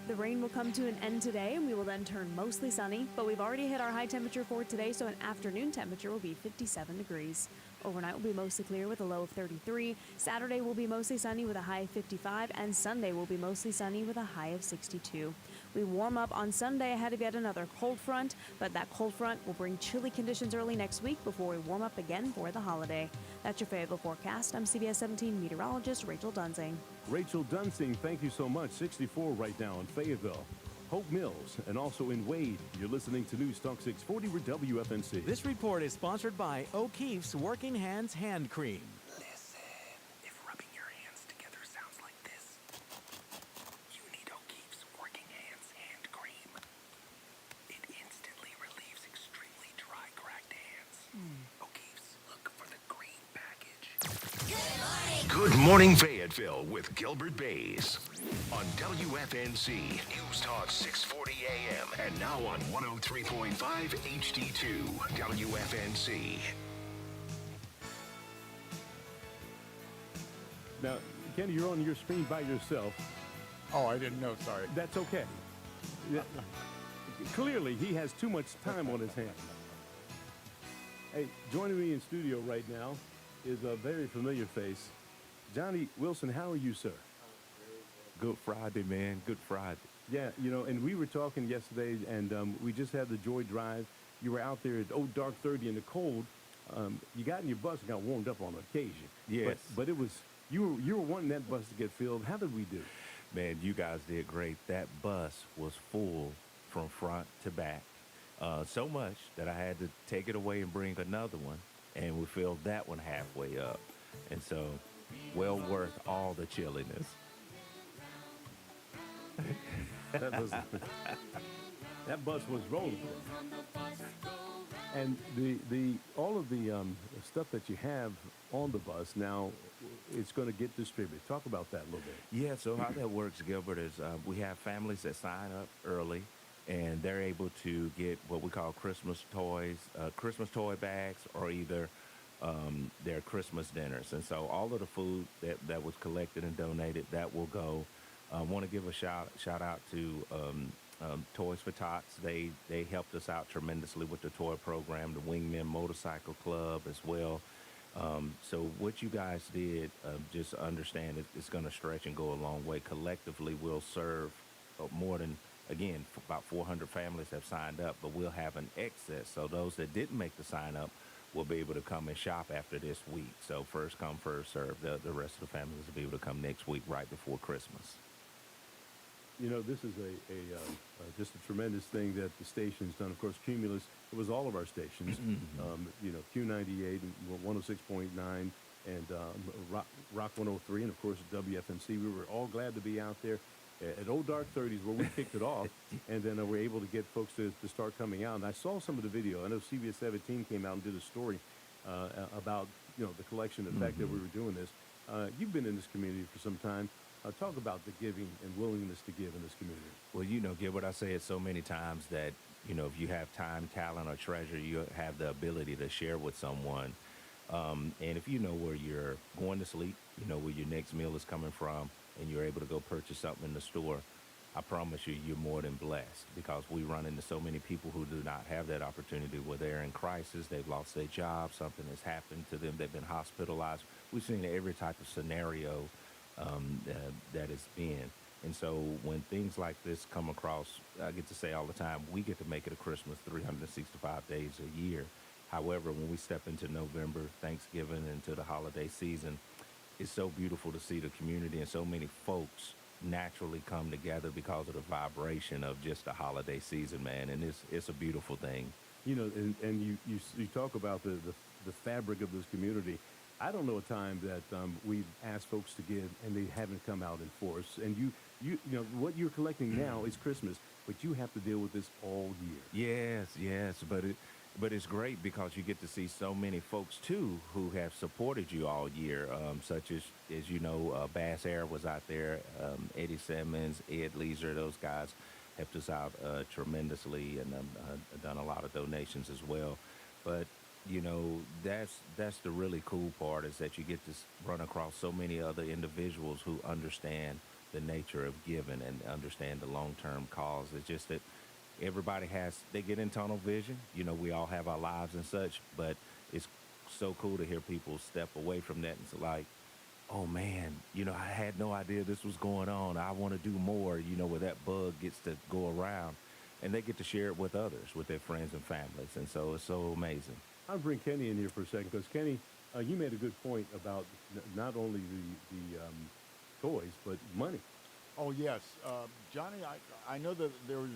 The rain will come to an end today and we will then turn mostly sunny, but we've already hit our high temperature for today, so an afternoon temperature will be 57 degrees. Overnight will be mostly clear with a low of 33. Saturday will be mostly sunny with a high of 55, and Sunday will be mostly sunny with a high of 62. We warm up on Sunday ahead of yet another cold front, but that cold front will bring chilly conditions early next week before we warm up again for the holiday. That's your Fayetteville forecast. I'm CBS 17 meteorologist Rachel Dunsing. Rachel Dunsing, thank you so much. 64 right now in Fayetteville. Hope Mills, and also in Wade. You're listening to News Talk 640 with WFNC. This report is sponsored by O'Keeffe's Working Hands Hand Cream. Listen, if rubbing your hands together sounds like this, you need O'Keeffe's Working Hands Hand Cream. It instantly relieves extremely dry, cracked hands. O'Keeffe's, look for the green package. Good morning, Fayetteville, with Gilbert Baez on WFNC News Talk 640 AM and now on 103.5 HD2 WFNC. Now, Kenny, you're on your screen by yourself. Oh, I didn't know, sorry. That's okay. Yeah. Clearly, he has too much time on his hands. Hey, joining me in studio right now is a very familiar face. Johnny Wilson, how are you, sir? Good Friday, man. Good Friday. Yeah, you know, and we were talking yesterday, and we just had the Joy Drive. You were out there at dark 30 in the cold. You got in your bus and got warmed up on occasion. Yes. But it was you were wanting that bus to get filled. How did we do? Man, you guys did great. That bus was full from front to back. So much that I had to take it away and bring another one, and we filled that one halfway up. And so, well worth all the chilliness. That bus was rolling. And the all of the stuff that you have on the bus now, it's going to get distributed. Talk about that a little bit. Yeah, so how that works, Gilbert, is we have families that sign up early, and they're able to get what we call Christmas toys, Christmas toy bags, or either their Christmas dinners. And so all of the food that was collected and donated, that will go. I want to give a shout out to Toys for Tots. They helped us out tremendously with the toy program, the Wingmen Motorcycle Club as well. So what you guys did, just understand it's going to stretch and go a long way. Collectively, we'll serve more than, again, about 400 families have signed up, but we'll have an excess. So those that didn't make the sign up will be able to come and shop after this week. So first come, first serve. The rest of the families will be able to come next week right before Christmas. You know, this is just a tremendous thing that the station's done. Of course, Cumulus, it was all of our stations, you know, Q98 and 106.9 and Rock 103, and of course WFNC. We were all glad to be out there at Old Dark 30s where we kicked it off, and then we're able to get folks to start coming out. And I saw some of the video. I know CBS 17 came out and did a story about, you know, the collection, the fact that we were doing this. You've been in this community for some time. Talk about the giving and willingness to give in this community. Well, you know, Gilbert, I say it so many times that, you know, if you have time, talent, or treasure, you have the ability to share with someone. And if you know where you're going to sleep, you know where your next meal is coming from, and you're able to go purchase something in the store, I promise you, you're more than blessed, because we run into so many people who do not have that opportunity, where they're in crisis, they've lost their job, something has happened to them, they've been hospitalized. We've seen every type of scenario that it's been. And so when things like this come across, I get to say all the time, we get to make it a Christmas 365 days a year. However, when we step into November, Thanksgiving, into the holiday season, it's so beautiful to see the community and so many folks naturally come together because of the vibration of just the holiday season, man. And it's a beautiful thing. You know, and you talk about the fabric of this community. I don't know a time that we've asked folks to give and they haven't come out in force. And you know what you're collecting now is Christmas, but you have to deal with this all year. Yes, but it's great because you get to see so many folks too who have supported you all year, such as you know, Baez was out there, Eddie Simmons, Ed Leeser, those guys helped us out tremendously, and done a lot of donations as well. But you know, that's the really cool part, is that you get to run across so many other individuals who understand the nature of giving and understand the long-term cause. It's just that they get in tunnel vision. You know, we all have our lives and such, but it's so cool to hear people step away from that and it's like, oh man, you know, I had no idea this was going on. I want to do more, you know, where that bug gets to go around and they get to share it with others, with their friends and families. And so it's so amazing. I'll bring Kenny in here for a second because Kenny, you made a good point about not only the toys but money. Oh, yes. Johnny, I know that there was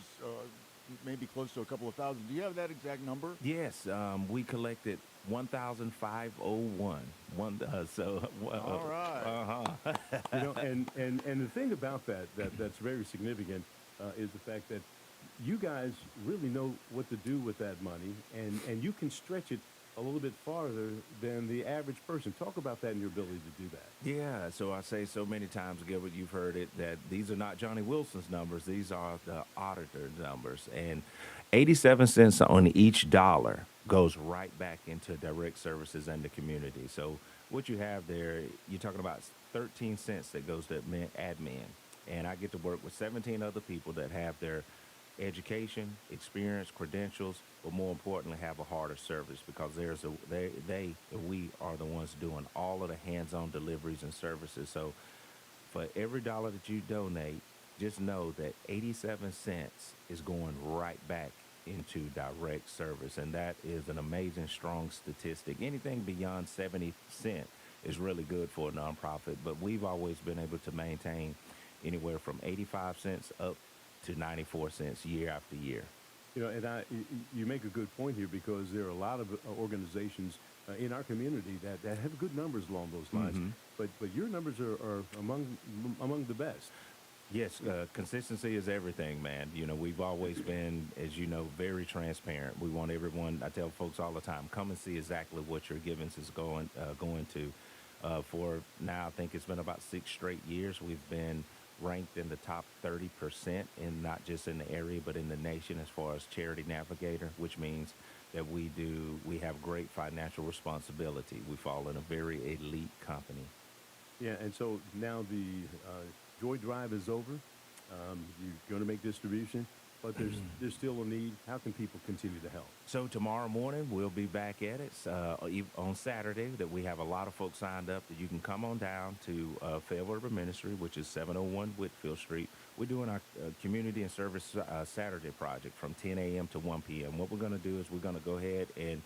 maybe close to a couple of thousand. Do you have that exact number? Yes, we collected 1,501. All right. Uh-huh. You know, and the thing about that's very significant is the fact that you guys really know what to do with that money, and you can stretch it a little bit farther than the average person. Talk about that and your ability to do that. Yeah, so I say so many times, Gilbert, you've heard it, that these are not Johnny Wilson's numbers. These are the auditor's numbers. And 87 cents on each dollar goes right back into direct services and the community. So what you have there, you're talking about 13 cents that goes to admin. And I get to work with 17 other people that have their education, experience, credentials, but more importantly, have a heart of service because we are the ones doing all of the hands-on deliveries and services. So for every dollar that you donate, just know that 87 cents is going right back into direct service. And that is an amazing, strong statistic. Anything beyond 70 cents is really good for a nonprofit, but we've always been able to maintain anywhere from 85 cents up to 94 cents year after year. You know, and you make a good point here because there are a lot of organizations in our community that have good numbers along those lines. But your numbers are among the best. Yes, consistency is everything, man. You know, we've always been, as you know, very transparent. We want everyone, I tell folks all the time, come and see exactly what your givings is going to. For now, I think it's been about 6 straight years. We've been ranked in the top 30% in not just in the area, but in the nation as far as Charity Navigator, which means that we have great financial responsibility. We fall in a very elite company. Yeah, and so now the Joy Drive is over. You're going to make distribution, but there's still a need. How can people continue to help? So tomorrow morning we'll be back at it on Saturday. That we have a lot of folks signed up that you can come on down to Fayetteville Urban Ministry, which is 701 Whitfield Street. We're doing our community and service Saturday project from 10 a.m. to 1 p.m. What we're going to do is we're going to go ahead and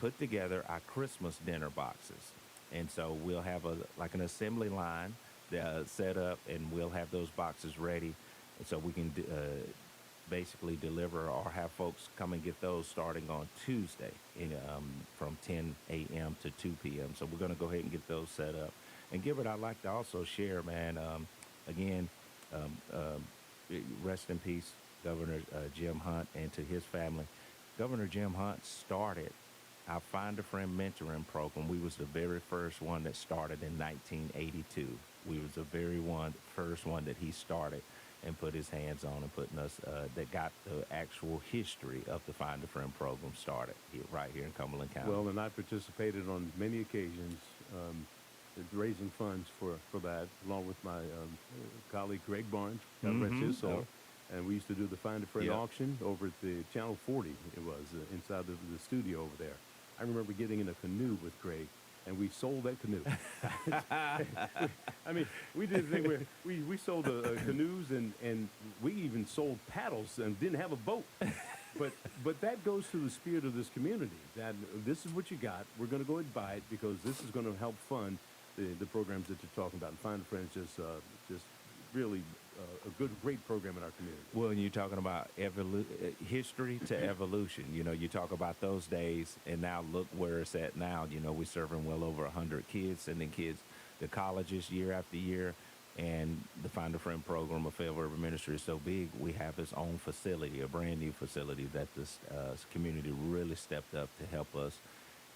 put together our Christmas dinner boxes, and so we'll have an assembly line set up, and we'll have those boxes ready, and so we can basically deliver or have folks come and get those starting on Tuesday from 10 a.m. to 2 p.m. So we're going to go ahead and get those set up. And Gilbert, I'd like to also share, man, rest in peace, Governor Jim Hunt, and to his family. Governor Jim Hunt started our Find a Friend mentoring program. We was the very first one that started in 1982. We was the very first one that he started and put his hands on and putting us, that got the actual history of the Find a Friend program started right here in Cumberland County. Well, and I participated on many occasions raising funds for that, along with my colleague Greg Barnes, God rest his soul. And we used to do the Find a Friend auction over at the Channel 40. It was inside the studio over there. I remember getting in a canoe with Greg, and we sold that canoe. I mean, we did the thing where we sold canoes, and we even sold paddles and didn't have a boat. But that goes to the spirit of this community, that this is what you got. We're going to go ahead and buy it because this is going to help fund the programs that you're talking about. And Find a Friend is just really a great program in our community. Well, and you're talking about history to evolution. You know, you talk about those days, and now look where it's at now. You know, we're serving well over 100 kids, sending kids to colleges year after year. And the Find a Friend program of Fayetteville Urban Ministry is so big, we have its own facility, a brand new facility that this community really stepped up to help us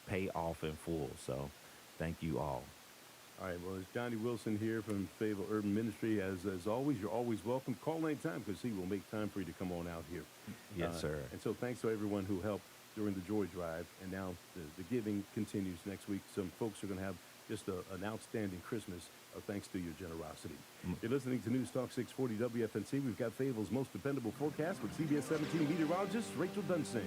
pay off in full. So thank you all. All right, well, it's Johnny Wilson here from Fayetteville Urban Ministry. As always, you're always welcome. Call anytime because he will make time for you to come on out here. Yes, sir. And so thanks to everyone who helped during the Joy Drive. And now the giving continues next week. Some folks are going to have just an outstanding Christmas thanks to your generosity. You're listening to News Talk 640 WFNC. We've got Fayetteville's most dependable forecast with CBS 17 meteorologist Rachel Dunsing.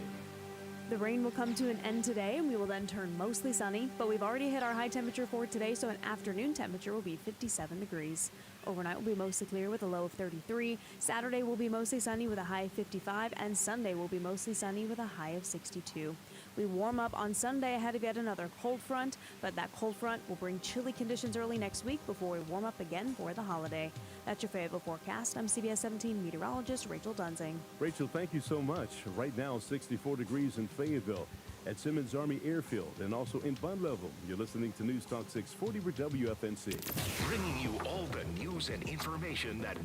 The rain will come to an end today, and we will then turn mostly sunny, but we've already hit our high temperature for today, so an afternoon temperature will be 57 degrees. Overnight will be mostly clear with a low of 33. Saturday will be mostly sunny with a high of 55, and Sunday will be mostly sunny with a high of 62. We warm up on Sunday ahead of yet another cold front, but that cold front will bring chilly conditions early next week before we warm up again for the holiday. That's your Fayetteville forecast. I'm CBS 17 meteorologist Rachel Dunsing. Rachel, thank you so much. Right now, 64 degrees in Fayetteville, at Simmons Army Airfield, and also in Bun Level. You're listening to News Talk 640 for WFNC. Bringing you all the news and information that